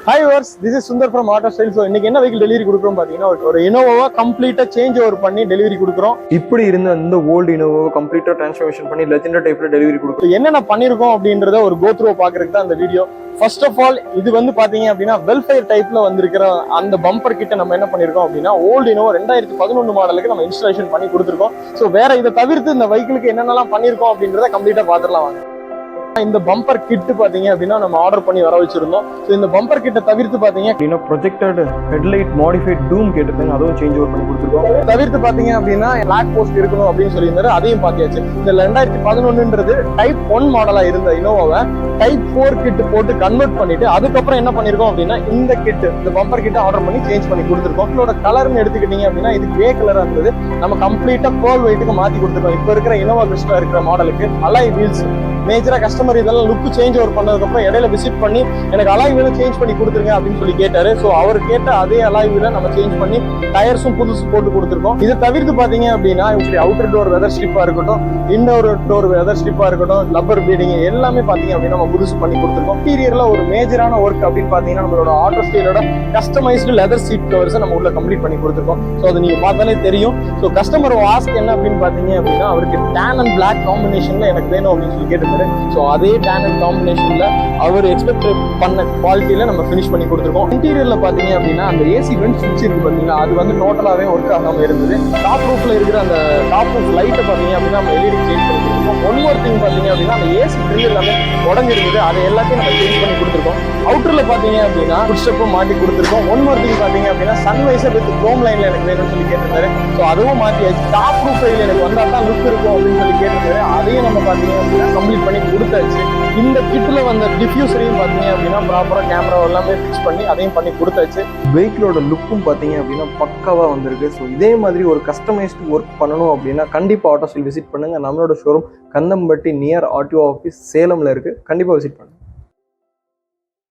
Hi வர்ஸ், this is Sundar from auto style. So இன்னைக்கு என்ன வெஹிக்கிள் டெலிவரி கொடுக்குறோம் பார்த்தீங்கன்னா, ஒரு இனோவாவை கம்ப்ளீட்டாக சேஞ்ச் ஓவர் பண்ணி டெலிவரி கொடுக்குறோம். இப்படி இருந்த இந்த ஓல்டு இனோவாவை கம்ப்ளீட்டாக டிரான்ஸ்ஃபர்மேஷன் பண்ணி லெஜெண்டர் டைப்ல டெலிவரி கொடுக்குறோம். என்னென்ன பண்ணியிருக்கோம் அப்படின்றத ஒரு கோத்ரூவை பார்க்கறதுக்கு தான் அந்த வீடியோ. ஃபர்ஸ்ட் ஆஃப் ஆல், இது வந்து பாத்தீங்க அப்படின்னா வெல்ஃபேர் டைப்ல வந்திருக்கிற அந்த பம்பர் கிட்ட நம்ம என்ன பண்ணிருக்கோம் அப்படின்னா, ஓல்டு இனோவா 2011 மாடலுக்கு நம்ம இன்ஸ்டாலேஷன் பண்ணி கொடுத்துருக்கோம். ஸோ வேற இதை தவிர்த்து இந்த வெஹிக்கிளுக்கு என்னென்னலாம் பண்ணியிருக்கோம் அப்படின்றத கம்ப்ளீட்டா பார்த்துடலாம் வாங்க. இந்த பம்பர் கிட் பாத்தீங்க அப்படின்னா நம்ம ஆர்டர் பண்ணி வர வச்சிருந்தோம். ஸோ இந்த பம்பர் கிட்ட தவிர்த்து பாத்தீங்க அப்படின்னா ப்ரொஜெக்டட் ஹெட்லைட் மாடிஃபைட் டூம் கேட்டிருந்தாங்க, அதுவும் சேஞ்ச் ஓவர் பண்ணி கொடுத்துருக்கோம். தவிர்த்து பாத்தீங்க அப்படின்னா பிளாக் போஸ்ட் இருக்கணும் அப்படின்னு சொல்லியிருந்தாரு, அதையும் பார்த்தாச்சு. இந்த 2011 டைப் 1 மாடலா இருந்த இனோவாவை டைப் 4 கிட் போட்டு கன்வெர்ட் பண்ணிட்டு அதுக்கப்புறம் என்ன பண்ணிருக்கோம் அப்படின்னா இந்த கிட், இந்த பம்பர் கிட்ட ஆர்டர் பண்ணி சேஞ்ச் பண்ணி கொடுத்துருக்கோம். இதோட கலர்னு எடுத்துக்கிட்டீங்க அப்படின்னா இது கிரே கலரா இருந்தது, நம்ம கம்ப்ளீட்டா பேர்ல் ஒயிட்டுக்கு மாத்தி கொடுத்துருக்கோம். இப்போ இருக்கிற இனோவா கிறிஸ்டா இருக்கிற மாடலுக்கு அலாய் வீல்ஸ் மேஜரா கஸ்டமர் இதெல்லாம் லுக் சேஞ்ச் ஓவர் பண்ணதுக்கு அப்புறம் இடையில விசிட் பண்ணி எனக்கு அலாய் வீல சேஞ்ச் பண்ணி கொடுத்துருங்க அப்படின்னு சொல்லி கேட்டாரு. ஸோ அவர் கேட்ட அதே அலாய் வீல நம்ம சேஞ்ச் பண்ணி டயர்ஸும் புதுசு போட்டு கொடுத்துருக்கோம். இதை தவிர்த்து பாத்தீங்க அப்படின்னா இப்படி அவுட்டர் டோர் வெதர் ஸ்ட்ரிப்பா இருக்கட்டும், இன்னொரு டோர் வெதர் ஸ்ட்ரிப்பா இருக்கட்டும், லப்பர் பீடிங் எல்லாமே பாத்தீங்க அப்படின்னா நம்ம புதுசு பண்ணி கொடுத்துருக்கோம். இன்டீரியர்ல ஒரு மேஜரான ஒர்க் அப்படின்னு பாத்தீங்கன்னா நம்மளோட ஆட்டோ ஸ்டைலோட கஸ்டமைஸ்டு லெதர் சீட் கவர்ஸ் நம்ம உள்ள கம்ப்ளீட் பண்ணி கொடுத்துருக்கோம். ஸோ அதை நீங்க பார்த்தாலே தெரியும். ஸோ கஸ்டமர் வாஸ்க் என்ன அப்படின்னு பாத்தீங்க அப்படின்னா, அவருக்கு டேன் அண்ட் பிளாக் காம்பினேஷன்ல எனக்கு வேணும் அப்படின்னு சொல்லி கேட்டு. ஸோ அதே டேன் அண்ட் காம்பினேஷன்ல அவர் எக்ஸ்பெக்ட் பண்ண குவாலிட்டியில நம்ம ஃபினிஷ் பண்ணி கொடுத்துருக்கோம். இன்டீரியர்ல பாத்தீங்க அப்படின்னா அந்த ஏசி வென்ட் சுவிட்ச் இருக்கு பாத்தீங்கன்னா, அது வந்து டோட்டலாவே ஒர்க் ஆகாம இருந்தது. டாப் ரூஃப்ல இருக்கிற அந்த டாப் ரூஃப் லைட்டை பாத்தீங்க அப்படின்னா நம்ம எல்இடி சேஞ்ச் பண்ணி கொடுத்துருக்கோம். ஒன் மோர் திங் பாத்தீங்க அப்படின்னா அந்த ஏசி ட்ரில் எல்லாமே உடஞ்சிருந்தது, அதை எல்லாத்தையும் நம்ம சேஞ்ச் பண்ணி கொடுத்துருக்கோம். அவுட்டர்ல பாத்தீங்க அப்படின்னா ஃபுட் ஸ்டெப்பும் மாட்டி கொடுத்துருக்கோம். ஒன் மோர் திங் பாத்தீங்க அப்படின்னா சன்வைசர் வித் க்ரோம் லைன்ல எனக்கு வேணும்னு சொல்லி கேட்டிருந்தாரு. ஸோ அதுவும் மாத்தியாச்சு. டாப் ரூஃப் சைடில் எனக்கு வந்தா தான் லுக் இருக்கும் அப்படின்னு சொல்லி கேட்டிருந்தாரு, அதையும் நம்ம பாத்தீங்க அப்படின்னா கம்ப்ளீட் பண்ணி கொடுத்தாச்சு. இந்த கிட்ல வந்த டிஃப்யூசரையும் பாத்தீங்க அப்படின்னா ப்ராப்பரா கேமரா எல்லாமே ஃபிக்ஸ் பண்ணி அதையும் பண்ணி கொடுத்தாச்சு. வெஹிக்கிளோட லுக்கும் பாத்தீங்க அப்படின்னா பக்காவா வந்திருக்கு. ஸோ இதே மாதிரி ஒரு கஸ்டமைஸ்டு ஒர்க் பண்ணணும் அப்படின்னா கண்டிப்பா ஆட்டோ ஸ்டைல் விசிட் பண்ணுங்க. நம்மளோட showroom Kandampatti near RTO office சேலம்ல இருக்கு. கண்டிப்பா விசிட் பண்ணுங்க.